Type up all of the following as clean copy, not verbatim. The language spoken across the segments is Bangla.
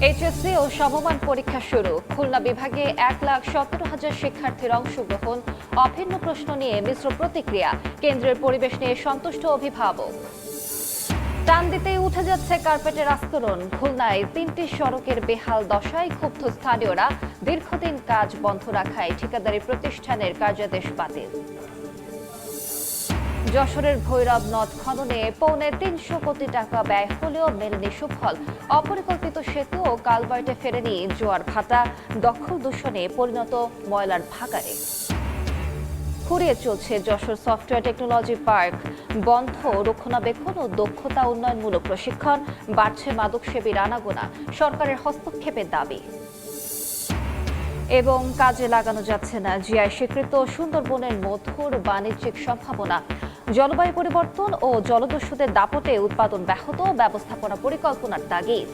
এইচএসসি ও সমমান পরীক্ষা শুরু। খুলনা বিভাগে 1,17,000 শিক্ষার্থীর অংশগ্রহণ। অভিন্ন প্রশ্ন নিয়ে মিশ্র প্রতিক্রিয়া। কেন্দ্রের পরিবেশ নিয়ে সন্তুষ্ট অভিভাবক। টান দিতেই উঠে যাচ্ছে কার্পেটের আস্তরণ। খুলনায় 3টি সড়কের বেহাল দশায় ক্ষুব্ধ স্থানীয়রা। দীর্ঘদিন কাজ বন্ধ রাখায় ঠিকাদারি প্রতিষ্ঠানের কার্যাদেশ বাতিল। যশোরের ভৈরব নদ খননে 350 কোটি টাকা ব্যয় হলেও মেলেনি সুফল। অপরিকল্পিত সেতু ও কালভার্টে ফেরেনি জোয়ার ভাটা। দখল দূষণে পরিণত ময়লার ভাগাড়ে। খুঁড়িয়ে চলছে যশোর সফটওয়্যার টেকনোলজি পার্ক। বন্ধ রক্ষণাবেক্ষণ ও দক্ষতা উন্নয়নমূলক প্রশিক্ষণ। বাড়ছে মাদকসেবীর আনাগোনা। সরকারের হস্তক্ষেপের দাবি। এবং কাজে লাগানো যাচ্ছে না জিআই স্বীকৃত সুন্দরবনের মধুর বাণিজ্যিক সম্ভাবনা। জলবায়ু পরিবর্তন ও জলদস্যুদের দাপটে উৎপাদন ব্যাহত। ব্যবস্থাপনা পরিকল্পনার তাগিদ।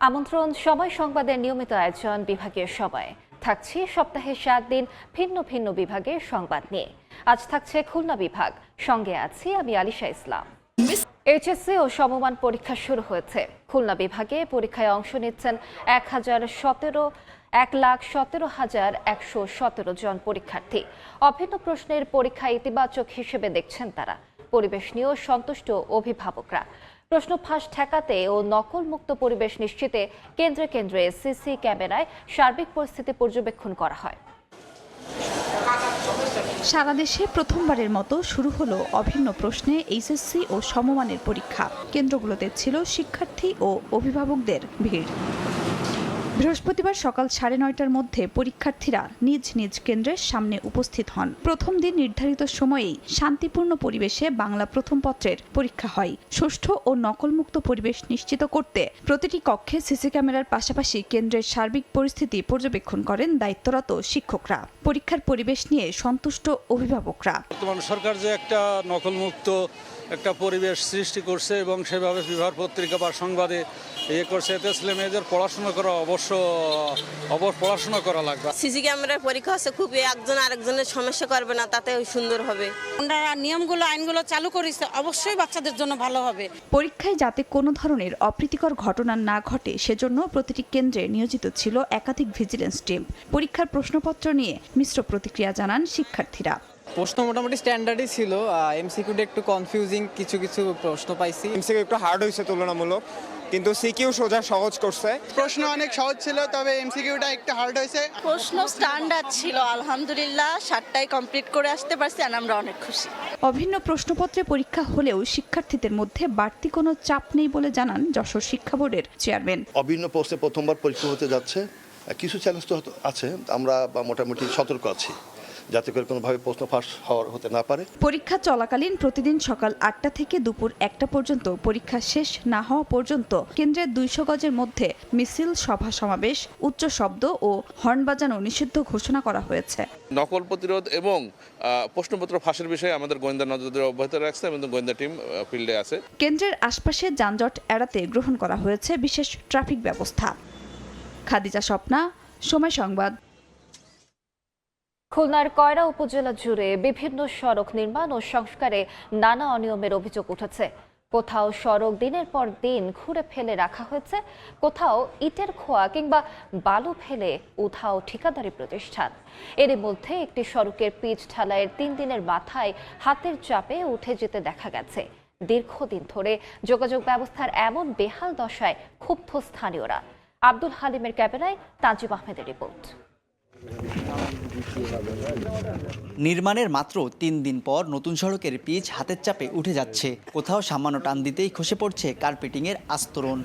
আমন্ত্রণ সময় সংবাদের নিয়মিত আয়োজন বিভাগীয় সময়। থাকছে সপ্তাহে 7 দিন ভিন্ন ভিন্ন বিভাগের সংবাদ নিয়ে। আজ থাকছে খুলনা বিভাগ। সঙ্গে আছি আমি আলিশা ইসলাম। এইচএসসি ও সমমান পরীক্ষা শুরু হয়েছে। খুলনা বিভাগে পরীক্ষায় অংশ নিচ্ছেন 1,17,117 জন পরীক্ষার্থী। অভিন্ন প্রশ্নের পরীক্ষা ইতিবাচক হিসেবে দেখছেন তারা। পরিবেশ নিয়েও সন্তুষ্ট অভিভাবকরা। প্রশ্ন ফাঁস ঠেকাতে ও নকলমুক্ত পরিবেশ নিশ্চিতে কেন্দ্রে কেন্দ্রে সিসি ক্যামেরায় সার্বিক পরিস্থিতি পর্যবেক্ষণ করা হয়। সারা দেশে প্রথমবারের মতো শুরু হলো অভিন্ন প্রশ্নে এইচএসসি ও সমমানের পরীক্ষা। কেন্দ্রগুলোতে ছিল শিক্ষার্থী ও অভিভাবকদের ভিড়। বৃহস্পতিবার সকাল 9:30টার মধ্যে পরীক্ষার্থীরা নিজ নিজ কেন্দ্রের সামনে উপস্থিত হন। প্রথম দিন নির্ধারিত সময়েই শান্তিপূর্ণ পরিবেশে বাংলা প্রথম পত্রের পরীক্ষা হয়। সুষ্ঠু ও নকলমুক্ত পরিবেশ নিশ্চিত করতে প্রতিটি কক্ষে সিসি ক্যামেরার পাশাপাশি কেন্দ্রের সার্বিক পরিস্থিতি পর্যবেক্ষণ করেন দায়িত্বরত শিক্ষকরা। পরীক্ষার পরিবেশ নিয়ে সন্তুষ্ট অভিভাবকরা। বর্তমান সরকার যে একটা নকলমুক্ত একটা পরিবেশ সৃষ্টি করছে এবং সেভাবে বিভাগ পত্রিকা বা সংবাদে করছে, এতে ছেলে মেয়েদের পড়াশোনা করা পড়াশোনা করা লাগবে। সিসি ক্যামেরার পরীক্ষা হচ্ছে, খুব একজন আরেকজনের সমস্যা করবে না, তাতে সুন্দর হবে। ওনারা নিয়মগুলো আইনগুলো চালু করেছে, অবশ্যই বাচ্চাদের জন্য ভালো হবে। পরীক্ষায় যাতে কোনো ধরনের অপ্রীতিকর ঘটনা না ঘটে সেজন্য প্রতিটি কেন্দ্রে নিয়োজিত ছিল একাধিক ভিজিলেন্স টিম। পরীক্ষার প্রশ্নপত্র নিয়ে মিশ্র প্রতিক্রিয়া জানান শিক্ষার্থীরা। প্রশ্ন মোটামুটি স্ট্যান্ডার্ডই ছিল। এমসিকিউটা একটু কনফিউজিং, কিছু প্রশ্ন পাইছি। এমসিকিউ একটু হার্ড হয়েছে তুলনামূলক, কিন্তু সিকিউ সোজা সহজ করছে। প্রশ্ন অনেক সহজ ছিল, তবে এমসিকিউটা একটু হার্ড হয়েছে। প্রশ্ন স্ট্যান্ডার্ড ছিল, আলহামদুলিল্লাহ 7টায় কমপ্লিট করে আসতে পারছি আর আমরা অনেক খুশি। অভিন্ন প্রশ্নপত্রে পরীক্ষা হলেও শিক্ষার্থীদের মধ্যে বাড়তি কোনো চাপ নেই বলে জানান যশোর শিক্ষা বোর্ডের চেয়ারম্যান। অভিন্ন প্রশ্নে প্রথমবার পরীক্ষা হতে যাচ্ছে, কিছু চ্যালেঞ্জ তো আছে, আমরা মোটামুটি সতর্ক আছি যাতে করে কোনোভাবে প্রশ্ন ফাঁস হতে না পারে। পরীক্ষা চলাকালীন প্রতিদিন সকাল 8টা থেকে দুপুর 1টা পর্যন্ত পরীক্ষা শেষ না হওয়া পর্যন্ত কেন্দ্রের 200 গজের মধ্যে মিছিল, সভা সমাবেশ, উচ্চ শব্দ ও হর্ন বাজানো নিষিদ্ধ ঘোষণা করা হয়েছে। নকল প্রতিরোধ এবং প্রশ্নপত্র ফাঁসের বিষয়ে আমাদের গোয়েন্দা নজরদারি অব্যাহত রাখছে এবং গোয়েন্দা টিম ফিল্ডে আছে। কেন্দ্রের আশপাশে যানজট এড়াতে গ্রহণ করা হয়েছে বিশেষ ট্রাফিক ব্যবস্থা। খাদিজা স্বপ্না, সময় সংবাদ। খুলনার কয়রা উপজেলা জুড়ে বিভিন্ন সড়ক নির্মাণ ও সংস্কারে নানা অনিয়মের অভিযোগ উঠেছে। কোথাও সড়ক দিনের পর দিন খুঁড়ে ফেলে রাখা হয়েছে, কোথাও ইটের খোয়া কিংবা বালু ফেলে উধাও ঠিকাদারি প্রতিষ্ঠান। এর মধ্যে একটি সড়কের পিচ ঢালাইয়ের 3 দিনের মাথায় হাতের চাপে উঠে যেতে দেখা গেছে। দীর্ঘদিন ধরে যোগাযোগ ব্যবস্থার এমন বেহাল দশায় ক্ষুব্ধ স্থানীয়রা। আব্দুল হালিমের ক্যামেরায় তাজিব আহমেদের রিপোর্ট। নির্মাণের মাত্র 3 দিন পর নতুন সড়কের পিচ হাতের চাপে উঠে যাচ্ছে। কোথাও সামান্য টান দিতেই খসে পড়ছে কার্পেটিংয়ের আস্তরণ।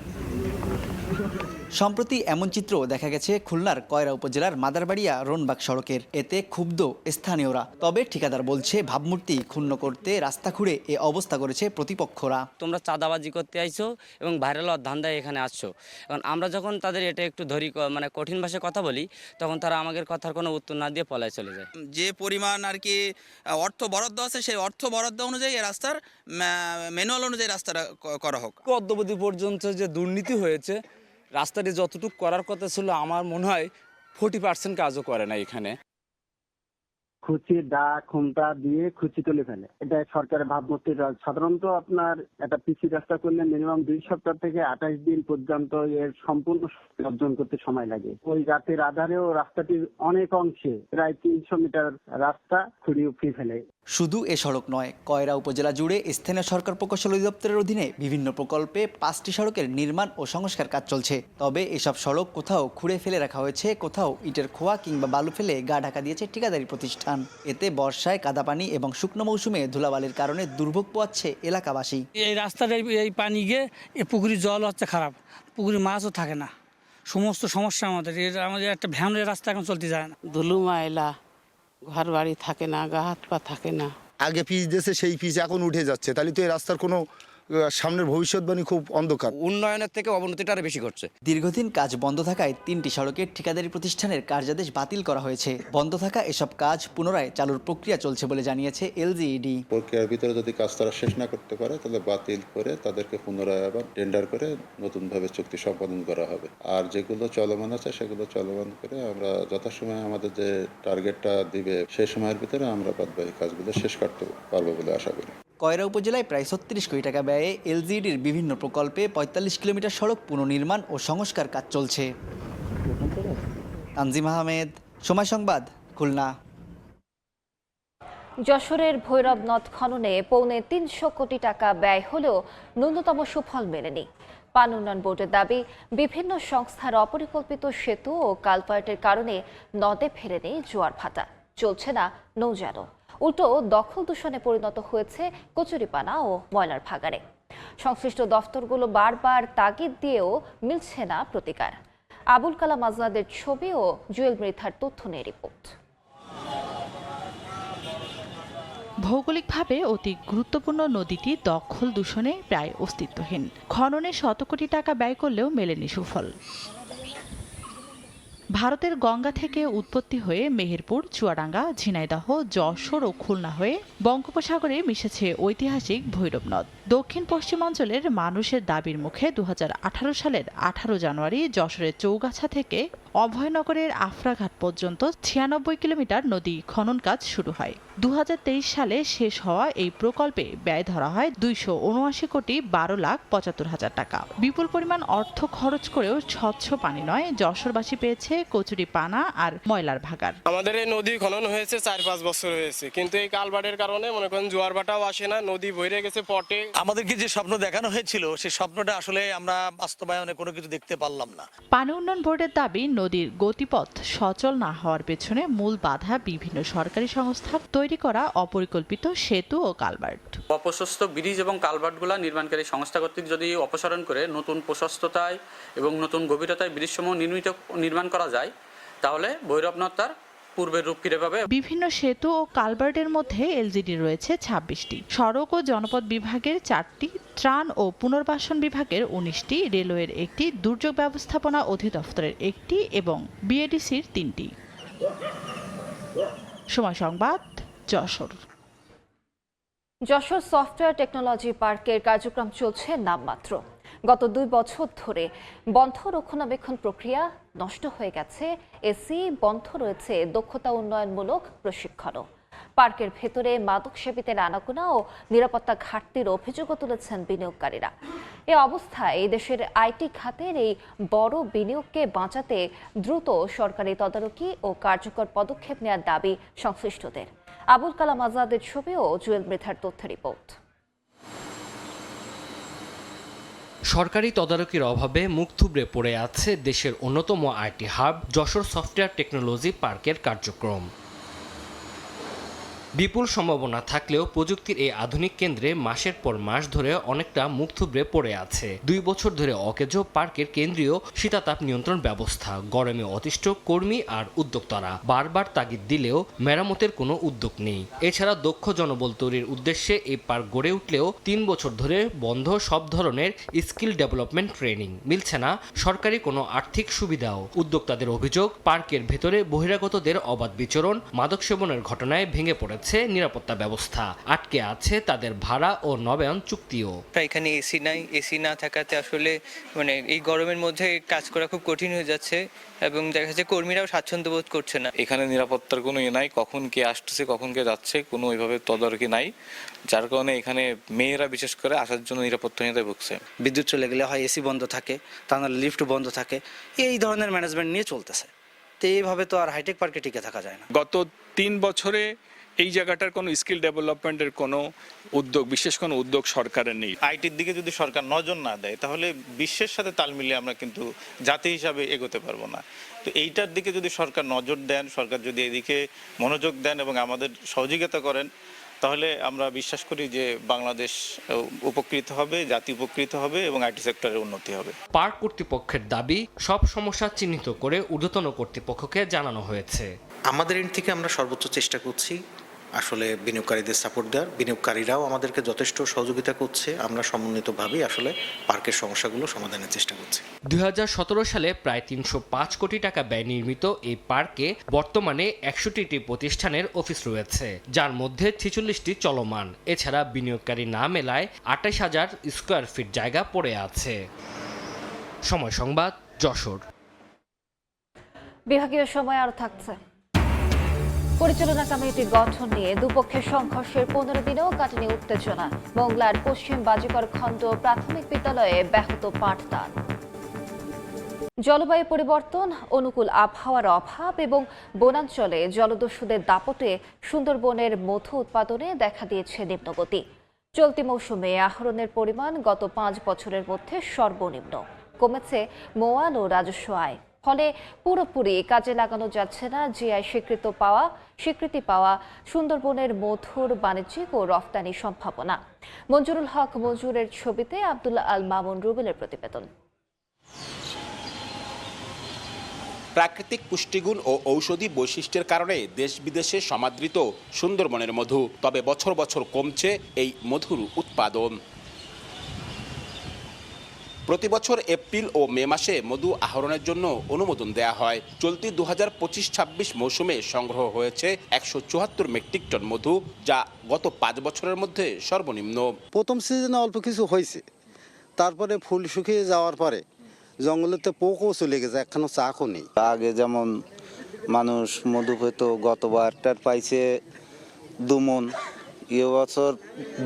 সম্প্রতি এমন চিত্র দেখা গেছে খুলনার কয়রা উপজেলার মাদারবাড়িয়া রোনবাগ সড়কের। এতে ক্ষুব্ধ স্থানীয়রা। তবে ঠিকাদার বলছে ভাবমূর্তি ক্ষুণ্ণ করতে রাস্তা খুঁড়ে এ অবস্থা করেছে প্রতিপক্ষরা। তোমরা চাঁদাবাজি করতে আইছো এবং ভাইরাল হওয়ার ধান্দায় এখানে আসছো। এখন আমরা যখন তাদের এটা একটু মানে কঠিন ভাষায় কথা বলি, তখন তারা আমাদের কথার কোনো উত্তর না দিয়ে পলায় চলে যায়। যে পরিমাণ আর কি অর্থ বরাদ্দ আছে, সেই অর্থ বরাদ্দ অনুযায়ী এই রাস্তার ম্যানুয়াল অনুযায়ী রাস্তাটা করা হোক। অদ্যবধি পর্যন্ত যে দুর্নীতি হয়েছে, রাস্তাটি যতটুকু করার কথা ছিল আমার মনে হয় 40% কাজও করে না এখানে। খুচি দা খুমটা দিয়ে খুচি তুলে ফেলে, এটা সরকারের ভাবমূর্তি। সাধারণত আপনার একটা পিসি রাস্তা করলে মিনিমাম 2 সপ্তাহ থেকে 28 দিন পর্যন্ত এর সম্পূর্ণ অর্জন করতে সময় লাগে। ওই রাতের আধারেও রাস্তাটির অনেক অংশে প্রায় 300 মিটার রাস্তা খুঁড়িয়ে উপড়িয়ে ফেলে। শুধু এ সড়ক নয়, কয়রা উপজেলা জুড়ে স্থানীয় সরকার প্রকৌশল অধিদপ্তরের অধীনে বিভিন্ন প্রকল্পে 5টি সড়কের নির্মাণ ও সংস্কার কাজ চলছে। তবে এসব সড়ক কোথাও খুঁড়ে ফেলে রাখা হয়েছে, কোথাও ইটের খোয়া কিংবা বালু ফেলে গা ঢাকা দিয়েছে ঠিকাদারি প্রতিষ্ঠান। এতে বর্ষায় কাদাপানি এবং শুকনো মৌসুমে ধুলাবালির কারণে দুর্ভোগ পোয়াচ্ছে এলাকাবাসী। এই রাস্তার এই পানি গিয়ে এই পুকুরের জল হচ্ছে খারাপ, পুকুরে মাছও থাকে না, সমস্ত সমস্যা আমাদের একটা ভ্যানের রাস্তা এখন চলতে যায় না। ধুলু ময়লা, ঘর বাড়ি থাকে না, গা হাত পা থাকে না। আগে পিচ দিয়েছে, সেই পিচ এখন উঠে যাচ্ছে, তাহলে তো এই রাস্তার কোনো সামনের ভবিষ্যৎবাণী খুব অন্ধকার। উন্নয়নের থেকে অবনতিটা আরো বেশি করছে। দীর্ঘদিন কাজ বন্ধ থাকায় 3টি সড়কের ঠিকাদারি প্রতিষ্ঠানের কার্যাদেশ বাতিল করা হয়েছে। বন্ধ থাকা এসব কাজ পুনরায় চালুর প্রক্রিয়া চলছে বলে জানিয়েছে এলজিইডি। প্রক্রিয়ার ভিতরে যদি কাজ তারা শেষ না করতে পারে, তাহলে বাতিল করে তাদেরকে পুনরায় আবার টেন্ডার করে নতুনভাবে চুক্তি সম্পাদন করা হবে। আর যেগুলো চলমান আছে সেগুলো চলমান করে আমরা যথাসময়ে আমাদের যে টার্গেটটা দিবে সেই সময়ের ভিতরে আমরা বাদবাকি কাজগুলো শেষ করতে পারবো বলে আশা করি। কয়রা উপজেলায় প্রায় 36 কোটি টাকা ব্যয়ে এলজিইডির বিভিন্ন প্রকল্পে 45 কিলোমিটার সড়ক পুনর্নির্মাণ ও সংস্কার কাজ চলছে। তানজিম আহমেদ, সময় সংবাদ, খুলনা। যশোরের ভৈরব নদ খননে 350 কোটি টাকা ব্যয় হলেও ন্যূনতম সুফল মেলেনি। পানি উন্নয়ন বোর্ডের দাবি, বিভিন্ন সংস্থার অপরিকল্পিত সেতু ও কালভার্টের কারণে নদে ফেরেনি জোয়ার ভাটা, চলছে না নৌযানও। উল্টো দখল দূষণে পরিণত হয়েছে কচুরিপানা ও ময়লার ভাগাড়ে। সংশ্লিষ্ট দফতরগুলো বারবার তাগিদ দিয়েও মিলছে না প্রতিকার। আবুল কালাম আজাদের ছবি ও জুয়েল মৃধার তথ্য নিয়ে রিপোর্ট। ভৌগোলিকভাবে অতি গুরুত্বপূর্ণ নদীটি দখল দূষণে প্রায় অস্তিত্বহীন। খননে শত কোটি টাকা ব্যয় করলেও মেলেনি সুফল। ভারতের গঙ্গা থেকে উৎপত্তি হয়ে মেহেরপুর, চুয়াডাঙ্গা, ঝিনাইদহ, যশোর ও খুলনা হয়ে বঙ্গোপসাগরে মিশেছে ঐতিহাসিক ভৈরব নদ। দক্ষিণ পশ্চিমাঞ্চলের মানুষের দাবির মুখে 2018 সালের 18 জানুয়ারি যশোরের চৌগাছা থেকে অভয়নগরের আফরাঘাট পর্যন্ত 96 কিলোমিটার নদী খনন কাজ শুরু হয়। 2023 সালে শেষ হওয়া এই প্রকল্পে ব্যয় ধরা হয় 279 কোটি 12 লাখ 75 হাজার টাকা। বিপুল পরিমাণ অর্থ খরচ করেও স্বচ্ছ পানি নয়, যশোরবাসী পেয়েছে কচুরি পানা আর ময়লার ভাগাড়। আমাদের এই নদী খনন হয়েছে 4-5 বছর হয়েছে, কিন্তু এই কালভার্টের কারণে মনে করেন জোয়ার ভাটাও আসে না, নদী ভরে গেছে পটে। আমাদেরকে যে স্বপ্ন দেখানো হয়েছিল সেই স্বপ্নটা আসলে আমরা বাস্তবায়নে কোনো কিছু দেখতে পারলাম না। পানি উন্নয়ন বোর্ডের দাবি, নদীর গতিপথ সচল না হওয়ার পেছনে মূল বাধা বিভিন্ন সরকারি সংস্থার তৈরি করা অপরিকল্পিত সেতু ও কালভার্ট। অপ্রশস্ত ব্রিজ এবং কালভার্টগুলো নির্মাণকারী সংস্থা কর্তৃক যদি অপসারণ করে নতুন প্রশস্ততায় এবং নতুন গভীরতায় ব্রিজসমূহ নির্মাণ করা যায়, তাহলে ভৈরব নদ তার পূর্বের রূপ ফিরে পাবে। বিভিন্ন সেতু ও কালভার্টের মধ্যে এলজিডি রয়েছে 26টি, সড়ক ও জনপদ বিভাগের 4টি, ত্রাণ ও পুনর্বাসন বিভাগের 19টি, রেলওয়ের 1টি, দুর্যোগ ব্যবস্থাপনা অধিদপ্তরের 1টি এবং বিএডিসির 3টি। সময় সংবাদ, যশোর। যশোর সফটওয়্যার টেকনোলজি পার্কের কার্যক্রম চলছে নামমাত্র। গত 2 বছর ধরে বন্ধ রক্ষণাবেক্ষণ প্রক্রিয়া, নষ্ট হয়ে গেছে এসি, বন্ধ রয়েছে দক্ষতা উন্নয়নমূলক প্রশিক্ষণও। পার্কের ভেতরে মাদক সেবীদের আনাগোনা ও নিরাপত্তা ঘাটতির অভিযোগও তুলেছেন বিনিয়োগকারীরা। এ অবস্থায় দেশের আইটি খাতের এই বড় বিনিয়োগকে বাঁচাতে দ্রুত সরকারি তদারকি ও কার্যকর পদক্ষেপ নেওয়ার দাবি সংশ্লিষ্টদের। আবুল কালাম আজাদের ছবি ও জুয়েল মৃধার তথ্য রিপোর্ট। সরকারি তদারকির অভাবে মুখ থুবড়ে পড়ে আছে দেশের অন্যতম IT hub Jessore software technology পার্কের কার্যক্রম। বিপুল সম্ভাবনা থাকলেও প্রযুক্তির এই আধুনিক কেন্দ্রে মাসের পর মাস ধরে অনেকটা মুখ থুবড়ে পড়ে আছে। 2 বছর ধরে অকেজো পার্কের কেন্দ্রীয় শীতাতাপ নিয়ন্ত্রণ ব্যবস্থা, গরমে অতিষ্ঠ কর্মী আর উদ্যোক্তারা বারবার তাগিদ দিলেও মেরামতের কোনো উদ্যোগ নেই। এছাড়া দক্ষ জনবল তৈরির উদ্দেশ্যে এই পার্ক গড়ে উঠলেও 3 বছর ধরে বন্ধ সব ধরনের স্কিল ডেভেলপমেন্ট ট্রেনিং, মিলছে না সরকারি কোনো আর্থিক সুবিধাও। উদ্যোক্তাদের অভিযোগ, পার্কের ভেতরে বহিরাগতদের অবাধ বিচরণ, মাদক সেবনের ঘটনায় ভেঙে পড়েছে নিরাপত্তা ব্যবস্থা, আটকে আছে তাদের ভাড়া ও নবায়ন চুক্তিও। এখানে এসি নাই, এসি না থাকাতে আসলে এই গরমের মধ্যে কাজ করা খুব কঠিন হয়ে যাচ্ছে এবং দেখা যাচ্ছে কর্মীরাও স্বাচ্ছন্দ্য বোধ করছে না। এখানে নিরাপত্তার কোনো নাই, কখন কে আসতেছে কখন কে যাচ্ছে কোনো ওইভাবে তদারকি নাই, যার কারণে এখানে মেয়েরা বিশেষ করে আসার জন্য নিরাপত্তাহীনতায় ভুগছে। বিদ্যুৎ চলে গেলে হয় এসি বন্ধ থাকে, তা নাহলে লিফট বন্ধ থাকে, এই ধরনের ম্যানেজমেন্ট নিয়ে চলতেছে। তো এইভাবে তো আর হাইটেক পার্কে টিকে থাকা যায় না। গত 3 বছরে এই জায়গাটার কোনো স্কিল ডেভেলপমেন্টের কোনো উদ্যোগ, বিশেষ কোনো উদ্যোগ সরকারের নেই। আইটির দিকে যদি সরকার নজর না দেয় তাহলে বিশ্বের সাথে তাল মিলিয়ে আমরা কিন্তু জাতি হিসাবে এগোতে পারবো না। তো এইটার দিকে যদি সরকার নজর দেন, সরকার যদি এদিকে মনোযোগ দেন এবং আমাদের সহযোগিতা করেন, তাহলে আমরা বিশ্বাস করি যে বাংলাদেশ উপকৃত হবে, জাতি উপকৃত হবে এবং আইটি সেক্টরের উন্নতি হবে। পার্ক কর্তৃপক্ষের দাবি, সব সমস্যা চিহ্নিত করে ঊর্ধ্বতন কর্তৃপক্ষকে জানানো হয়েছে। আমাদের এন্ড থেকে আমরা সর্বোচ্চ চেষ্টা করছি আসলে বিনিয়োগকারীদের সাপোর্ট দেওয়ার। বিনিয়োগকারীরাও আমাদেরকে যথেষ্ট সহযোগিতা করছে। আমরা সমন্বিতভাবেই আসলে পার্কের সমস্যাগুলো সমাধানের চেষ্টা করছি। 2017 সালে প্রায় 305 কোটি টাকা ব্যয় নির্মিত এই পার্কে বর্তমানে 61টি প্রতিষ্ঠানের অফিস রয়েছে, যার মধ্যে 46টি চলমান। এছাড়া বিনিয়োগকারী না মেলায় 28,000 স্কয়ার ফিট জায়গা পড়ে আছে। সময় সংবাদ, যশোর। বিভাগীয় সময় আরো থাকছে। পরিচালনা কমিটি গঠন নিয়ে দুপক্ষের সংঘর্ষের 15 দিনেও কাটেনি উত্তেজনা। মোংলার পশ্চিম বাজিকর খণ্ড প্রাথমিক বিদ্যালয়ে ব্যাহত পাঠদান। জলবায়ু পরিবর্তন, অনুকূল আবহাওয়ার অভাব এবং বনাঞ্চলে জলদস্যুদের দাপটে সুন্দরবনের মধু উৎপাদনে দেখা দিয়েছে নিম্নগতি। চলতি মৌসুমে আহরণের পরিমাণ গত 5 বছরের মধ্যে সর্বনিম্ন। কমেছে মোয়াল ও রাজস্ব আয়, ফলে পুরোপুরি কাজে লাগানো যাচ্ছে না জিআই স্বীকৃতি পাওয়া সুন্দরবনের মধুর বাণিজ্যিক ও রফতানি সম্ভাবনা। মঞ্জুরুল হক মঞ্জুরের ছবিতে আব্দুল্লাহ আল মামুন রুবেলের প্রতিবেদন। প্রাকৃতিক পুষ্টিগুণ ও ঔষধি বৈশিষ্ট্যের কারণে দেশ বিদেশে সমাদৃত সুন্দরবনের মধু, তবে বছর বছর কমছে এই মধুর উৎপাদন। প্রতি বছর এপ্রিল ও মে মাসে মধু আহরণের জন্য অনুমোদন দেয়া হয়। চলতি 2025-26 মৌসুমে সংগ্রহ হয়েছে 174 মেট্রিক টন মধু, যা গত 5 বছরের মধ্যে সর্বনিম্ন। প্রথম সিজনে অল্প কিছু হয়েছে, তারপরে ফুল শুকিয়ে যাওয়ার পরে জঙ্গলেতে পোকও চলে গেছে, এখনো চাকও নেই। আগে যেমন মানুষ মধু পেত, গতবারটার পাইছে 2 মণ, এবছর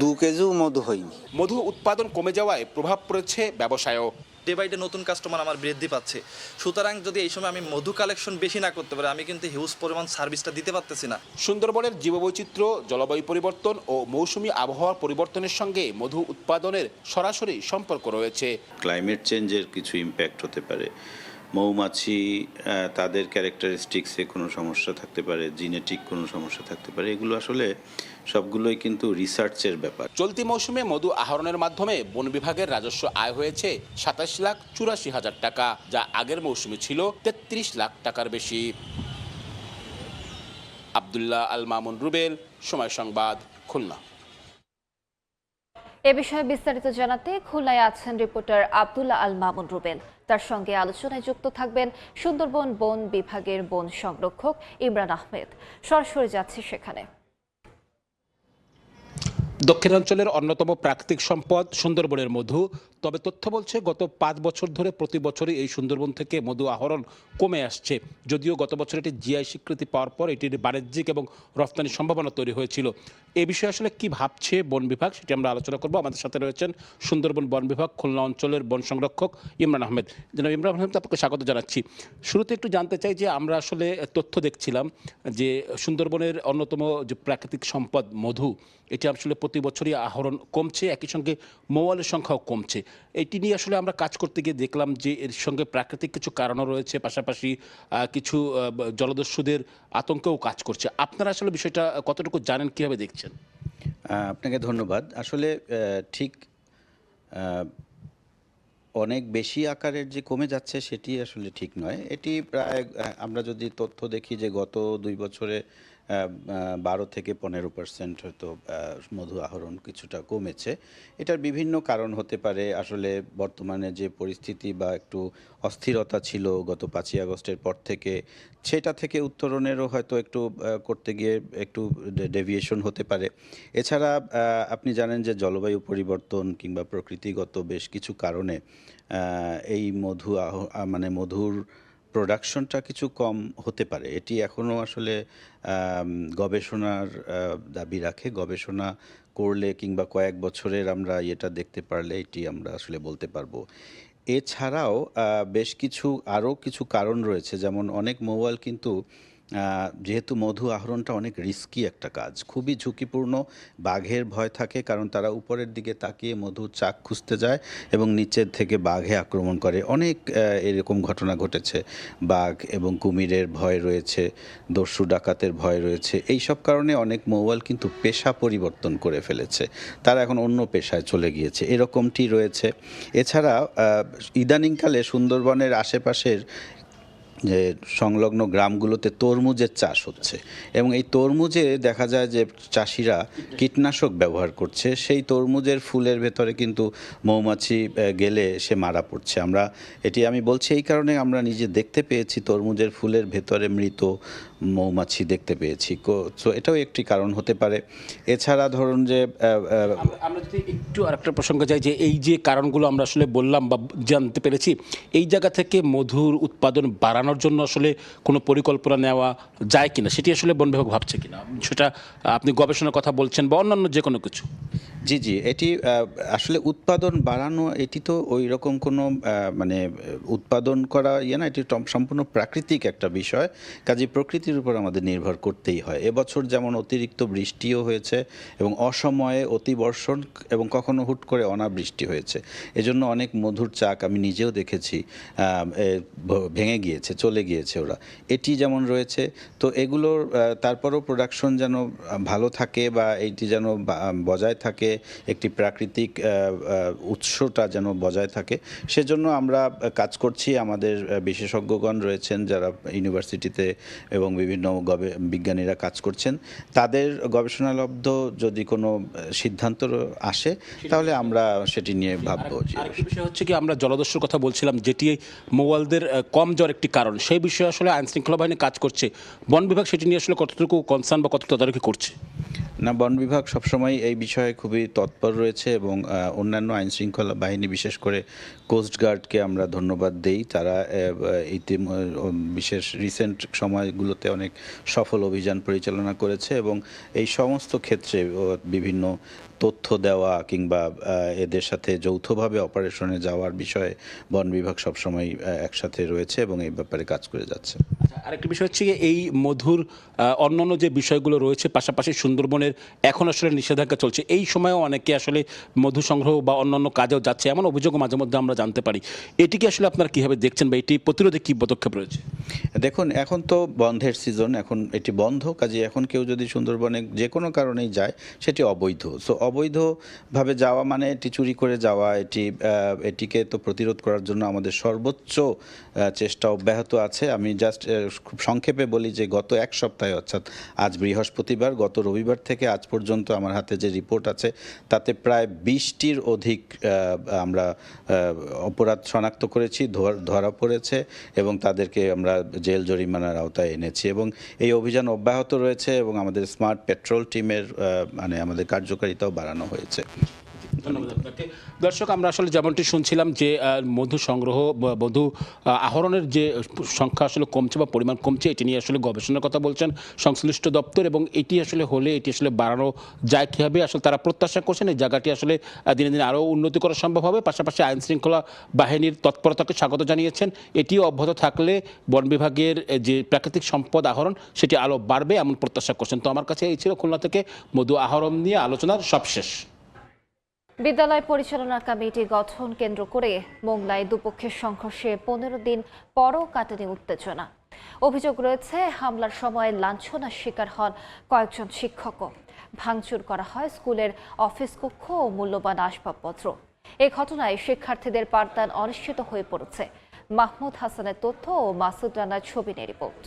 2 কেজিও মধু হয়নি। মধু উৎপাদন কমে যাওয়ায় প্রভাব পড়েছে ব্যবসায়ও। ডে বাই ডে নতুন কাস্টমার আমার বৃদ্ধি পাচ্ছে, সুতরাং যদি এই সময় আমি মধু কালেকশন বেশি না করতে পারি, আমি কিন্তু হিউজ পরিমাণ সার্ভিসটা দিতে পারতেছি না। সুন্দরবনের জীববৈচিত্র্য, জলবায়ু পরিবর্তন ও মৌসুমী আবহাওয়ার পরিবর্তনের সঙ্গে মধু উৎপাদনের সরাসরি সম্পর্ক রয়েছে। ক্লাইমেট চেঞ্জের কিছু ইম্প্যাক্ট হতে পারে, মৌমাছি তাদের ক্যারেক্টারিস্টিক্সে কোনো সমস্যা থাকতে পারে, জিনেটিক কোনো সমস্যা থাকতে পারে, এগুলো আসলে সবগুলোই কিন্তু রিসার্চের ব্যাপার। চলতি মৌসুমে মধু আহরণের মাধ্যমে বন বিভাগের রাজস্ব আয় হয়েছে 27,84,000 টাকা, যা আগের মৌসুমে ছিল 33 লাখ টাকার বেশি। আব্দুল্লাহ আল মামুন রুবেল, সময় সংবাদ, খুলনা। এ বিষয়ে বিস্তারিত জানাতে খুলনায় আছেন রিপোর্টার আব্দুল্লাহ আল মামুন রুবেল। তার সঙ্গে আলোচনায় যুক্ত থাকবেন সুন্দরবন বন বিভাগের বন সংরক্ষক ইমরান আহমেদ। সরাসরি যাচ্ছি সেখানে। দক্ষিণাঞ্চলের অন্যতম প্রাকৃতিক সম্পদ সুন্দরবনের মধু, তবে তথ্য বলছে গত 5 বছর ধরে প্রতি বছরই এই সুন্দরবন থেকে মধু আহরণ কমে আসছে। যদিও গত বছর এটি জিআই স্বীকৃতি পাওয়ার পর এটির বাণিজ্যিক এবং রফতানি সম্ভাবনা তৈরি হয়েছিল। এ বিষয়ে আসলে কি ভাবছে বন বিভাগ, সেটি আমরা আলোচনা করব। আমাদের সাথে রয়েছেন সুন্দরবন বন বিভাগ খুলনা অঞ্চলের বন সংরক্ষক ইমরান আহমেদ। জনাব ইমরান আহমেদ, আপনাকে স্বাগত জানাচ্ছি। শুরুতে একটু জানতে চাই যে আমরা আসলে তথ্য দেখছিলাম যে সুন্দরবনের অন্যতম যে প্রাকৃতিক সম্পদ মধু, এটি আসলে প্রতি বছরই আহরণ কমছে, একই সঙ্গে মৌয়ালের সংখ্যাও কমছে। এটি নিয়ে আসলে আমরা কাজ করতে গিয়ে দেখলাম যে এর সঙ্গে প্রাকৃতিক কিছু কারণও রয়েছে, পাশাপাশি কিছু জলদস্যুদের আতঙ্কেও কাজ করছে। আপনারা আসলে বিষয়টা কতটুকু জানেন, কীভাবে দেখছেন? আপনাকে ধন্যবাদ। আসলে ঠিক অনেক বেশি আকারের যে কমে যাচ্ছে সেটি আসলে ঠিক নয়। এটি প্রায় আমরা যদি তথ্য দেখি যে গত 2 বছরে 12 থেকে 15% হয়তো মধু আহরণ কিছুটা কমেছে। এটার বিভিন্ন কারণ হতে পারে। আসলে বর্তমানে যে পরিস্থিতি বা একটু অস্থিরতা ছিল গত 5ই আগস্টের পর থেকে, সেটা থেকে উত্তরণেরও হয়তো একটু করতে গিয়ে একটু ডেভিয়েশন হতে পারে। এছাড়া আপনি জানেন যে জলবায়ু পরিবর্তন কিংবা প্রকৃতিগত বেশ কিছু কারণে এই মানে মধুর প্রোডাকশনটা কিছু কম হতে পারে। এটি এখনও আসলে গবেষণার দাবি রাখে। গবেষণা করলে কিংবা কয়েক বছরের আমরা এটা দেখতে পারলে এটি আমরা আসলে বলতে পারবো। এছাড়াও বেশ আরও কিছু কারণ রয়েছে, যেমন অনেক মৌয়াল কিন্তু যেহেতু মধু আহরণটা অনেক রিস্কি একটা কাজ, খুবই ঝুঁকিপূর্ণ। বাঘের ভয় থাকে, কারণ তারা উপরের দিকে তাকিয়ে মধুর চাক খুঁজতে যায় এবং নিচের থেকে বাঘে আক্রমণ করে। অনেক এরকম ঘটনা ঘটেছে। বাঘ এবং কুমিরের ভয় রয়েছে, দস্যু ডাকাতের ভয় রয়েছে। এই সব কারণে অনেক মৌয়াল কিন্তু পেশা পরিবর্তন করে ফেলেছে, তারা এখন অন্য পেশায় চলে গিয়েছে, এরকমটি রয়েছে। এছাড়া ইদানিংকালে সুন্দরবনের আশেপাশের যে সংলগ্ন গ্রামগুলোতে তরমুজের চাষ হচ্ছে এবং এই তরমুজে দেখা যায় যে চাষিরা কীটনাশক ব্যবহার করছে। সেই তরমুজের ফুলের ভেতরে কিন্তু মৌমাছি গেলে সে মারা পড়ছে। আমি বলছি এই কারণে আমরা নিজে দেখতে পেয়েছি তরমুজের ফুলের ভেতরে মৃত মৌমাছি দেখতে পেয়েছি। সো এটাও একটি কারণ হতে পারে। এছাড়া ধরুন যে আমরা যদি একটু আরেকটা প্রসঙ্গে যাই, যে এই যে কারণগুলো আমরা আসলে বললাম বা জানতে পেরেছি, এই জায়গা থেকে মধুর উৎপাদন বাড়ানোর জন্য আসলে কোনো পরিকল্পনা নেওয়া যায় কিনা, সেটি আসলে বন বিভাগ ভাবছে কিনা, সেটা আপনি গবেষণার কথা বলছেন বা অন্যান্য যে কোনো কিছু? জি, এটি আসলে উৎপাদন বাড়ানো, এটি তো ওই রকম কোনো মানে উৎপাদন করা না, এটি সম্পূর্ণ প্রাকৃতিক একটা বিষয়। কাজেই প্রকৃতির উপর আমাদের নির্ভর করতেই হয়। এবছর যেমন অতিরিক্ত বৃষ্টিও হয়েছে এবং অসময়ে অতিবর্ষণ এবং কখনো হুট করে অনাবৃষ্টি হয়েছে। এজন্য অনেক মধুর চাক আমি নিজেও দেখেছি ভেঙে গিয়েছে, চলে গিয়েছে ওরা। এটি যেমন রয়েছে। তো এগুলোর তারপরও প্রোডাকশন যেন ভালো থাকে বা এইটি যেন বজায় থাকে, একটি প্রাকৃতিক উৎসটা যেন বজায় থাকে, সেজন্য আমরা কাজ করছি। আমাদের বিশেষজ্ঞগণ রয়েছেন যারা ইউনিভার্সিটিতে এবং বিভিন্ন বিজ্ঞানীরা কাজ করছেন। তাদের গবেষণালব্ধ যদি কোনো সিদ্ধান্ত আসে তাহলে আমরা সেটি নিয়ে ভাববো। আরেকটি বিষয় হচ্ছে কি, আমরা জলদস্যুর কথা বলছিলাম, যেটি মৌয়ালদের কম জ্বর একটি কারণ। সেই বিষয়ে আসলে আইনশৃঙ্খলা বাহিনী কাজ করছে। বন বিভাগ সেটি নিয়ে আসলে কতটুকু কনসার্ন বা কতটুকু তদারকি করছে? না, বন বিভাগ সবসময় এই বিষয়ে খুবই তৎপর রয়েছে এবং অন্যান্য আইনশৃঙ্খলা বাহিনী, বিশেষ করে কোস্টগার্ডকে আমরা ধন্যবাদ দেই। তারা বিশেষ রিসেন্ট সময়গুলোতে অনেক সফল অভিযান পরিচালনা করেছে এবং এই সমস্ত ক্ষেত্রে বিভিন্ন তথ্য দেওয়া কিংবা এদের সাথে যৌথভাবে অপারেশনে যাওয়ার বিষয়ে বন বিভাগ সবসময় একসাথে রয়েছে এবং এই ব্যাপারে কাজ করে যাচ্ছে। আরেকটি বিষয় হচ্ছে এই মধুর অন্যান্য যে বিষয়গুলো রয়েছে, পাশাপাশি সুন্দরবনের এখন আসলে নিষেধাজ্ঞা চলছে, এই সময়েও অনেকে আসলে মধু সংগ্রহ বা অন্যান্য কাজেও যাচ্ছে, এমন অভিযোগও মাঝে মধ্যে আমরা জানতে পারি। এটিকে আসলে আপনারা কীভাবে দেখছেন বা এটি প্রতিরোধে কী পদক্ষেপ রয়েছে? দেখুন, এখন তো বন্ধের সিজন, এখন এটি বন্ধ। কাজে এখন কেউ যদি সুন্দরবনে যে কোনো কারণেই যায় সেটি অবৈধ। সো অবৈধভাবে যাওয়া মানে এটি চুরি করে যাওয়া। এটিকে তো প্রতিরোধ করার জন্য আমাদের সর্বোচ্চ চেষ্টা অব্যাহত আছে। আমি জাস্ট খুব সংক্ষেপে বলি যে গত এক সপ্তাহে, অর্থাৎ আজ বৃহস্পতিবার, গত রবিবার থেকে আজ পর্যন্ত আমার হাতে যে রিপোর্ট আছে তাতে প্রায় 20টির অধিক আমরা অপরাধ শনাক্ত করেছি, ধরা পড়েছে এবং তাদেরকে আমরা জেল জরিমানার আওতায় এনেছি এবং এই অভিযান অব্যাহত রয়েছে এবং আমাদের স্মার্ট পেট্রোল টিমের মানে আমাদের কার্যকারিতাও বাড়ানো হয়েছে। ধন্যবাদ আপনাকে। দর্শক, আমরা আসলে যেমনটি শুনছিলাম যে মধু সংগ্রহ, মধু আহরণের যে সংখ্যা আসলে কমছে বা পরিমাণ কমছে, এটি নিয়ে আসলে গবেষণার কথা বলছেন সংশ্লিষ্ট দপ্তর এবং এটি আসলে হলে এটি আসলে বাড়ানো যায় কীভাবে আসলে তারা প্রত্যাশা করছেন এই জায়গাটি আসলে দিনে দিনে আরও উন্নতি করা সম্ভব হবে। পাশাপাশি আইনশৃঙ্খলা বাহিনীর তৎপরতাকে স্বাগত জানিয়েছেন। এটিও অব্যাহত থাকলে বন বিভাগের যে প্রাকৃতিক সম্পদ আহরণ সেটি আরও বাড়বে এমন প্রত্যাশা করছেন। তো আমার কাছে এই ছিল খুলনা থেকে মধু আহরণ নিয়ে আলোচনার সবশেষ। বিদ্যালয় পরিচালনা কমিটি গঠন কেন্দ্র করে মোংলায় দুপক্ষের সংঘর্ষে 15 দিন পরও কাটেনি উত্তেজনা। অভিযোগ রয়েছে হামলার সময় লাঞ্ছনার শিকার হন কয়েকজন শিক্ষকও। ভাঙচুর করা হয় স্কুলের অফিস কক্ষ ও মূল্যবান আসবাবপত্র। এই ঘটনায় শিক্ষার্থীদের পাঠদান অনিশ্চিত হয়ে পড়েছে। মাহমুদ হাসানের তথ্য ও মাসুদ রানার ছবি নিয়ে রিপোর্ট।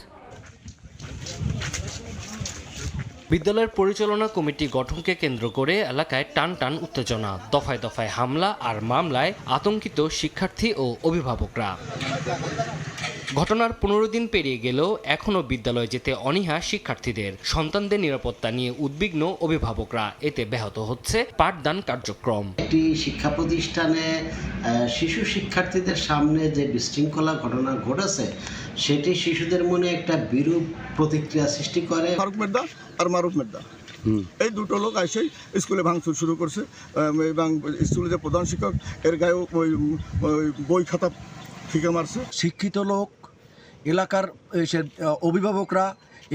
বিদ্যালয়ের পরিচালনা কমিটি গঠনকে কেন্দ্র করে এলাকায় টান উত্তেজনা, দফায় দফায় হামলা আর মামলায় আতঙ্কিত শিক্ষার্থী ও অভিভাবকরা। ঘটনার 15 দিন পেরিয়ে গেলেও এখনও বিদ্যালয়ে যেতে অনীহা শিক্ষার্থীদের। সন্তানদের নিরাপত্তা নিয়ে উদ্বিগ্ন অভিভাবকরা। এতে ব্যাহত হচ্ছে পাঠদান কার্যক্রম। একটি শিক্ষা প্রতিষ্ঠানে শিশু শিক্ষার্থীদের সামনে যে বিশৃঙ্খলা ঘটনা ঘটেছে সেটি শিশুদের মনে একটা বিরূপ প্রতিক্রিয়া সৃষ্টি করে। ফারুক মের্দা আর মারুফ মের্দা এই দুটো লোক এসেই স্কুলে ভাঙচুর শুরু করছে এবং স্কুলে যে প্রধান শিক্ষক এর গায়েও ওই বই খাতা ফিকে মারছে। শিক্ষিত লোক, এলাকার অভিভাবকরা,